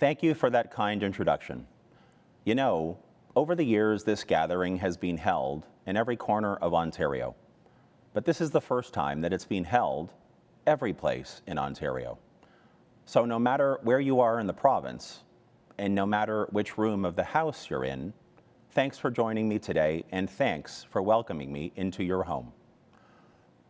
Thank you for that kind introduction. You know, over the years, this gathering has been held in every corner of Ontario, but this is the first time that it's been held every place in Ontario. So no matter where you are in the province, and no matter which room of the House you're in, thanks for joining me today, and thanks for welcoming me into your home.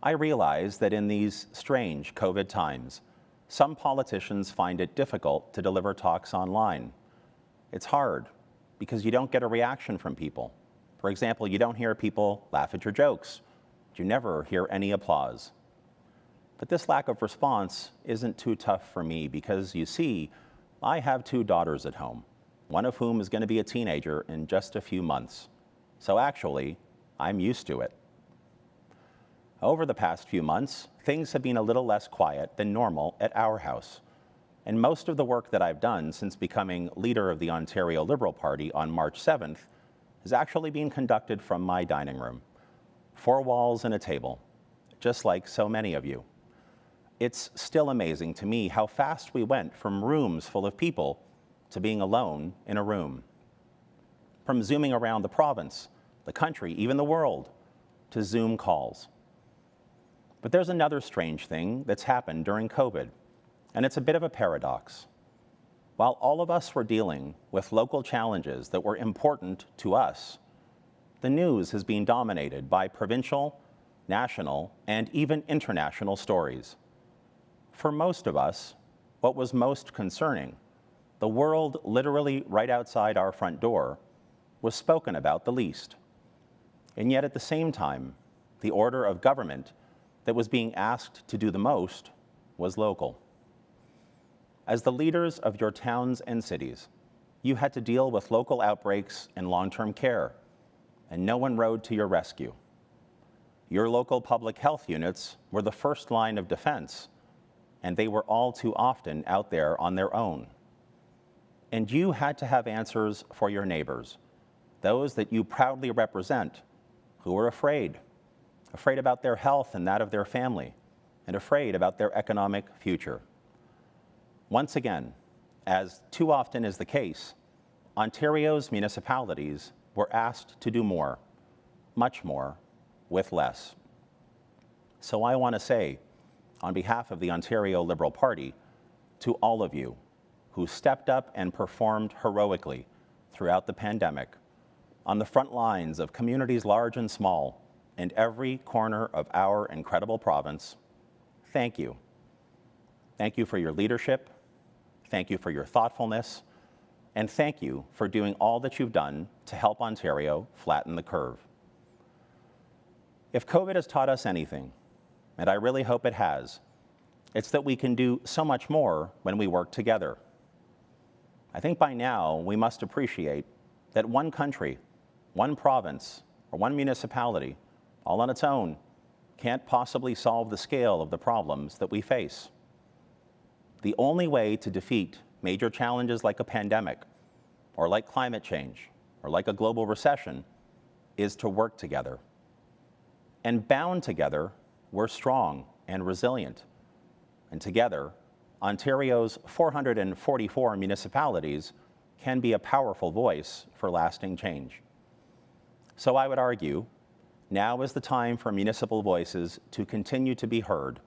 I realize that in these strange COVID times, some politicians find it difficult to deliver talks online. It's hard because you don't get a reaction from people. For example, you don't hear people laugh at your jokes. You never hear any applause. But this lack of response isn't too tough for me because, you see, I have 2 daughters at home, one of whom is going to be a teenager in just a few months. So actually, I'm used to it. Over the past few months, things have been a little less quiet than normal at our house. And most of the work that I've done since becoming leader of the Ontario Liberal Party on March 7th has actually been conducted from my dining room. 4 walls and a table, just like so many of you. It's still amazing to me how fast we went from rooms full of people to being alone in a room. From zooming around the province, the country, even the world, to Zoom calls. But there's another strange thing that's happened during COVID, and it's a bit of a paradox. While all of us were dealing with local challenges that were important to us, the news has been dominated by provincial, national, and even international stories. For most of us, what was most concerning, the world literally right outside our front door, was spoken about the least. And yet at the same time, the order of government that was being asked to do the most was local. As the leaders of your towns and cities, you had to deal with local outbreaks and long-term care, and no one rode to your rescue. Your local public health units were the first line of defense, and they were all too often out there on their own. And you had to have answers for your neighbors, those that you proudly represent, who were afraid about their health and that of their family, and afraid about their economic future. Once again, as too often is the case, Ontario's municipalities were asked to do more, much more, with less. So I want to say, on behalf of the Ontario Liberal Party, to all of you who stepped up and performed heroically throughout the pandemic, on the front lines of communities large and small, and every corner of our incredible province, thank you. Thank you for your leadership, thank you for your thoughtfulness, and thank you for doing all that you've done to help Ontario flatten the curve. If COVID has taught us anything, and I really hope it has, it's that we can do so much more when we work together. I think by now we must appreciate that one country, one province, or one municipality, all on its own, can't possibly solve the scale of the problems that we face. The only way to defeat major challenges like a pandemic, or like climate change, or like a global recession, is to work together. And bound together, we're strong and resilient. And together, Ontario's 444 municipalities can be a powerful voice for lasting change. So I would argue, now is the time for municipal voices to continue to be heard,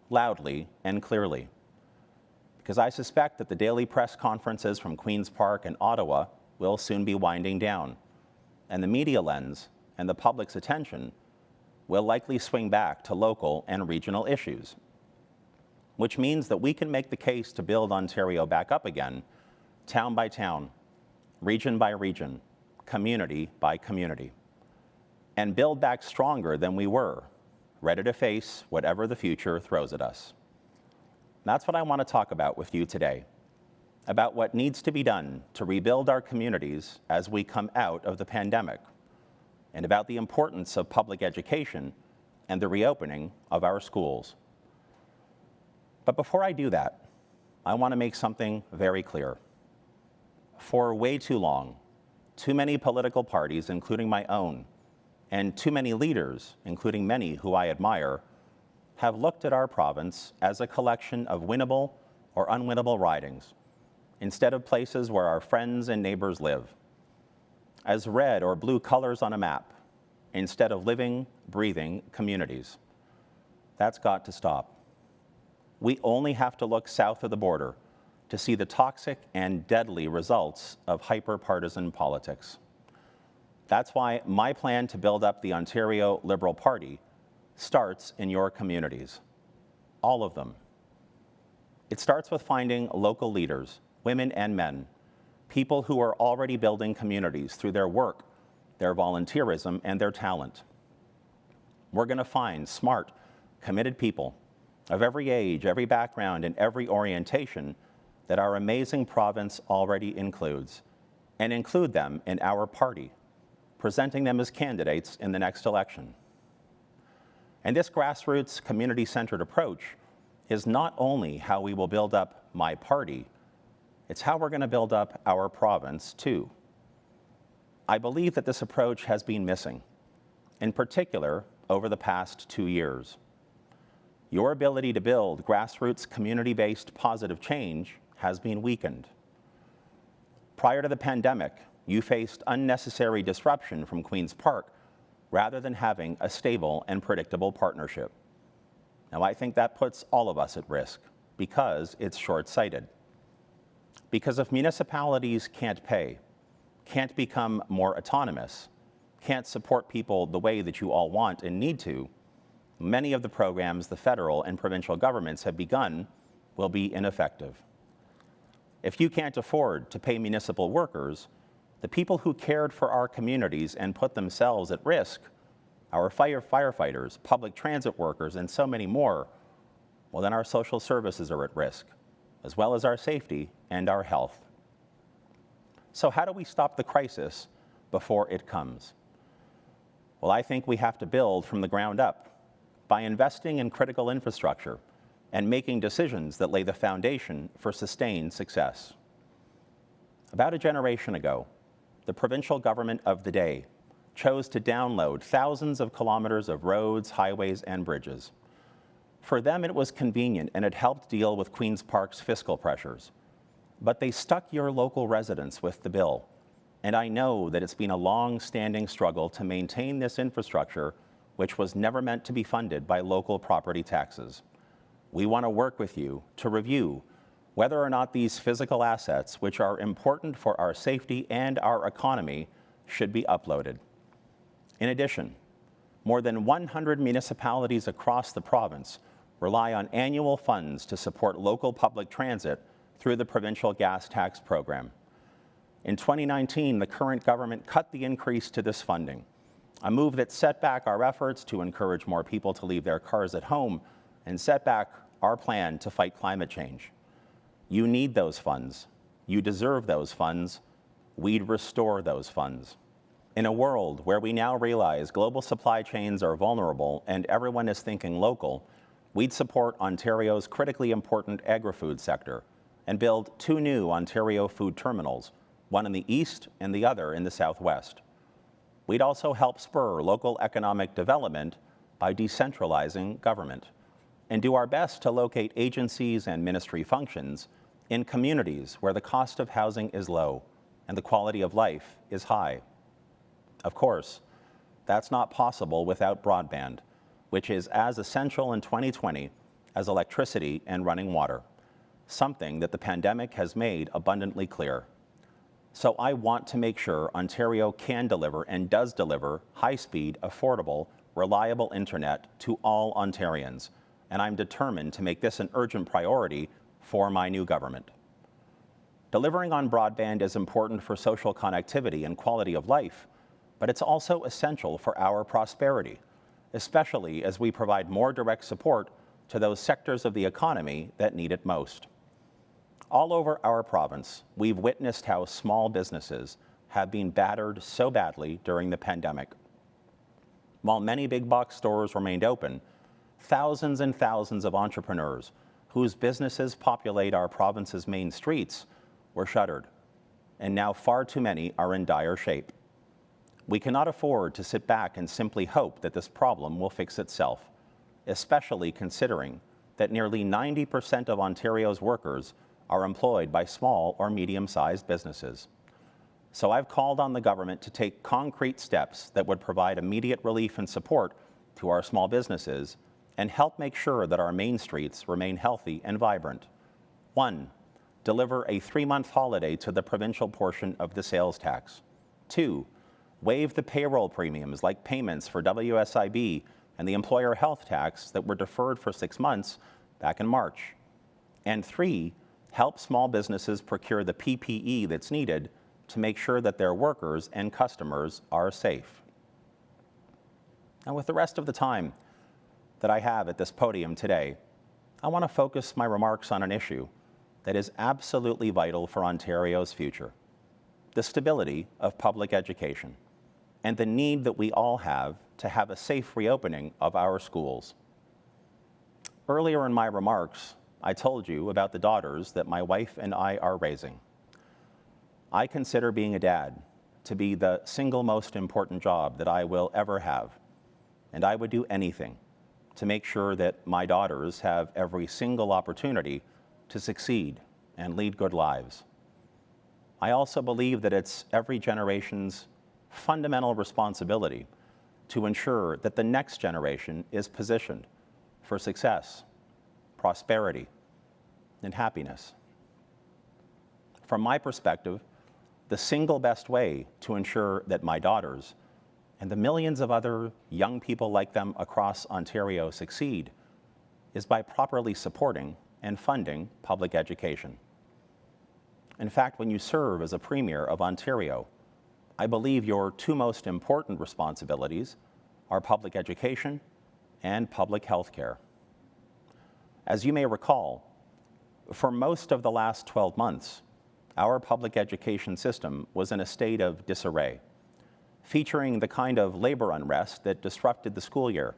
loudly and clearly. Because I suspect that the daily press conferences from Queen's Park and Ottawa will soon be winding down, and the media lens and the public's attention will likely swing back to local and regional issues, which means that we can make the case to build Ontario back up again, town by town, region by region, community by community, and build back stronger than we were, ready to face whatever the future throws at us. That's what I want to talk about with you today, about what needs to be done to rebuild our communities as we come out of the pandemic, and about the importance of public education and the reopening of our schools. But before I do that, I want to make something very clear. For way too long, too many political parties, including my own, and too many leaders, including many who I admire, have looked at our province as a collection of winnable or unwinnable ridings, instead of places where our friends and neighbors live, as red or blue colors on a map, instead of living, breathing communities. That's got to stop. We only have to look south of the border to see the toxic and deadly results of hyper-partisan politics. That's why my plan to build up the Ontario Liberal Party starts in your communities, all of them. It starts with finding local leaders, women and men, people who are already building communities through their work, their volunteerism, and their talent. We're going to find smart, committed people of every age, every background, and every orientation that our amazing province already includes, and include them in our party, presenting them as candidates in the next election. And this grassroots, community-centered approach is not only how we will build up my party, it's how we're going to build up our province, too. I believe that this approach has been missing, in particular over the past 2 years. Your ability to build grassroots, community-based positive change has been weakened. Prior to the pandemic, you faced unnecessary disruption from Queen's Park rather than having a stable and predictable partnership. Now, I think that puts all of us at risk because it's short-sighted. Because if municipalities can't pay, can't become more autonomous, can't support people the way that you all want and need to, many of the programs the federal and provincial governments have begun will be ineffective. If you can't afford to pay municipal workers, the people who cared for our communities and put themselves at risk, our firefighters, public transit workers, and so many more, well, then our social services are at risk, as well as our safety and our health. So how do we stop the crisis before it comes? Well, I think we have to build from the ground up by investing in critical infrastructure and making decisions that lay the foundation for sustained success. About a generation ago, the provincial government of the day chose to download thousands of kilometers of roads, highways, and bridges. For them, it was convenient and it helped deal with Queen's Park's fiscal pressures. But they stuck your local residents with the bill. And I know that it's been a long-standing struggle to maintain this infrastructure, which was never meant to be funded by local property taxes. We want to work with you to review whether or not these physical assets, which are important for our safety and our economy, should be uploaded. In addition, more than 100 municipalities across the province rely on annual funds to support local public transit through the provincial gas tax program. In 2019, the current government cut the increase to this funding, a move that set back our efforts to encourage more people to leave their cars at home and set back our plan to fight climate change. You need those funds. You deserve those funds. We'd restore those funds. In a world where we now realize global supply chains are vulnerable and everyone is thinking local, we'd support Ontario's critically important agri-food sector and build 2 new Ontario food terminals, one in the east and the other in the southwest. We'd also help spur local economic development by decentralizing government and do our best to locate agencies and ministry functions in communities where the cost of housing is low and the quality of life is high. Of course, that's not possible without broadband, which is as essential in 2020 as electricity and running water, something that the pandemic has made abundantly clear. So I want to make sure Ontario can deliver and does deliver high-speed, affordable, reliable internet to all Ontarians, and I'm determined to make this an urgent priority for my new government. Delivering on broadband is important for social connectivity and quality of life, but it's also essential for our prosperity, especially as we provide more direct support to those sectors of the economy that need it most. All over our province, we've witnessed how small businesses have been battered so badly during the pandemic. While many big box stores remained open, thousands and thousands of entrepreneurs whose businesses populate our province's main streets were shuttered, and now far too many are in dire shape. We cannot afford to sit back and simply hope that this problem will fix itself, especially considering that nearly 90% of Ontario's workers are employed by small or medium-sized businesses. So I've called on the government to take concrete steps that would provide immediate relief and support to our small businesses and help make sure that our main streets remain healthy and vibrant. 1, deliver a 3-month holiday to the provincial portion of the sales tax. 2, waive the payroll premiums like payments for WSIB and the employer health tax that were deferred for 6 months back in March. And 3, help small businesses procure the PPE that's needed to make sure that their workers and customers are safe. Now, with the rest of the time that I have at this podium today, I want to focus my remarks on an issue that is absolutely vital for Ontario's future: the stability of public education and the need that we all have to have a safe reopening of our schools. Earlier in my remarks, I told you about the daughters that my wife and I are raising. I consider being a dad to be the single most important job that I will ever have, and I would do anything to make sure that my daughters have every single opportunity to succeed and lead good lives. I also believe that it's every generation's fundamental responsibility to ensure that the next generation is positioned for success, prosperity, and happiness. From my perspective, the single best way to ensure that my daughters and the millions of other young people like them across Ontario succeed is by properly supporting and funding public education. In fact, when you serve as a Premier of Ontario, I believe your 2 most important responsibilities are public education and public health care. As you may recall, for most of the last 12 months, our public education system was in a state of disarray, featuring the kind of labor unrest that disrupted the school year,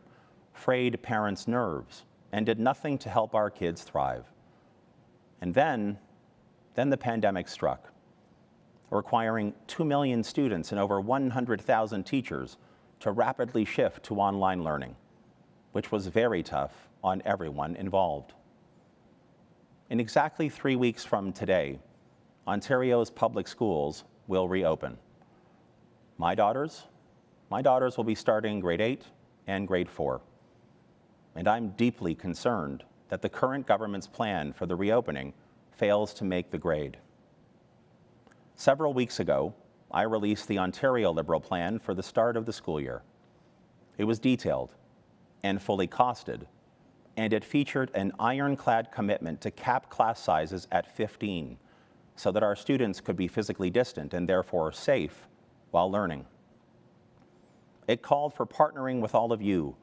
frayed parents' nerves, and did nothing to help our kids thrive. And then the pandemic struck, requiring 2 million students and over 100,000 teachers to rapidly shift to online learning, which was very tough on everyone involved. In exactly 3 weeks from today, Ontario's public schools will reopen. My daughters will be starting grade 8 and grade 4. And I'm deeply concerned that the current government's plan for the reopening fails to make the grade. Several weeks ago, I released the Ontario Liberal plan for the start of the school year. It was detailed and fully costed, and it featured an ironclad commitment to cap class sizes at 15 so that our students could be physically distant and therefore safe while learning. It called for partnering with all of you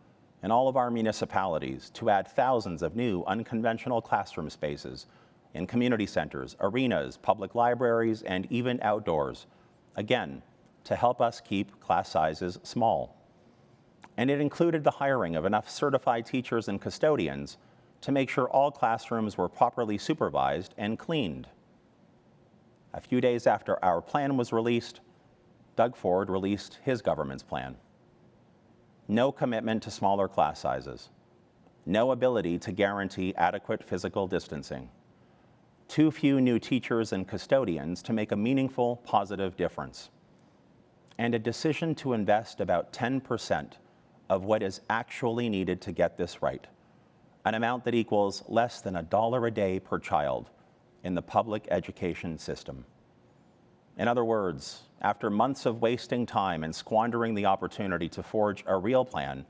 and all of our municipalities to add thousands of new unconventional classroom spaces in community centers, arenas, public libraries, and even outdoors, again, to help us keep class sizes small. And it included the hiring of enough certified teachers and custodians to make sure all classrooms were properly supervised and cleaned. A few days after our plan was released, Doug Ford released his government's plan. No commitment to smaller class sizes. No ability to guarantee adequate physical distancing. Too few new teachers and custodians to make a meaningful, positive difference. And a decision to invest about 10% of what is actually needed to get this right, an amount that equals less than $1 a day per child in the public education system. In other words, after months of wasting time and squandering the opportunity to forge a real plan,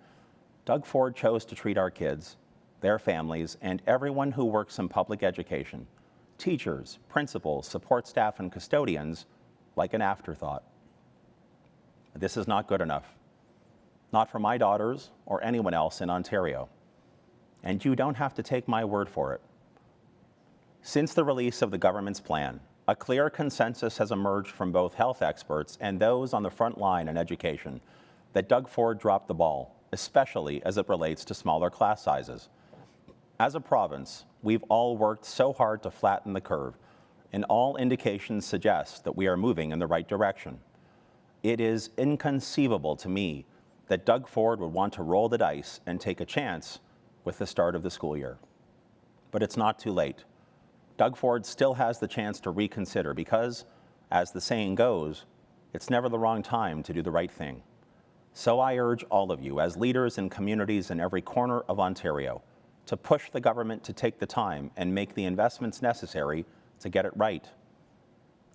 Doug Ford chose to treat our kids, their families, and everyone who works in public education, teachers, principals, support staff, and custodians, like an afterthought. This is not good enough. Not for my daughters or anyone else in Ontario. And you don't have to take my word for it. Since the release of the government's plan, a clear consensus has emerged from both health experts and those on the front line in education that Doug Ford dropped the ball, especially as it relates to smaller class sizes. As a province, we've all worked so hard to flatten the curve, and all indications suggest that we are moving in the right direction. It is inconceivable to me that Doug Ford would want to roll the dice and take a chance with the start of the school year. But it's not too late. Doug Ford still has the chance to reconsider because, as the saying goes, it's never the wrong time to do the right thing. So I urge all of you, as leaders in communities in every corner of Ontario, to push the government to take the time and make the investments necessary to get it right.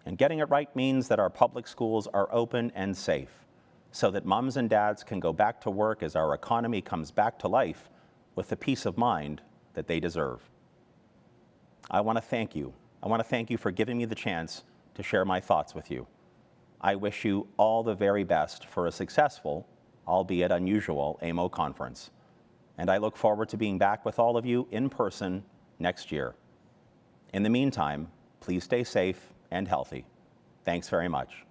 And getting it right means that our public schools are open and safe, so that moms and dads can go back to work as our economy comes back to life with the peace of mind that they deserve. I want to thank you. I want to thank you for giving me the chance to share my thoughts with you. I wish you all the very best for a successful, albeit unusual, AMO conference. And I look forward to being back with all of you in person next year. In the meantime, please stay safe and healthy. Thanks very much.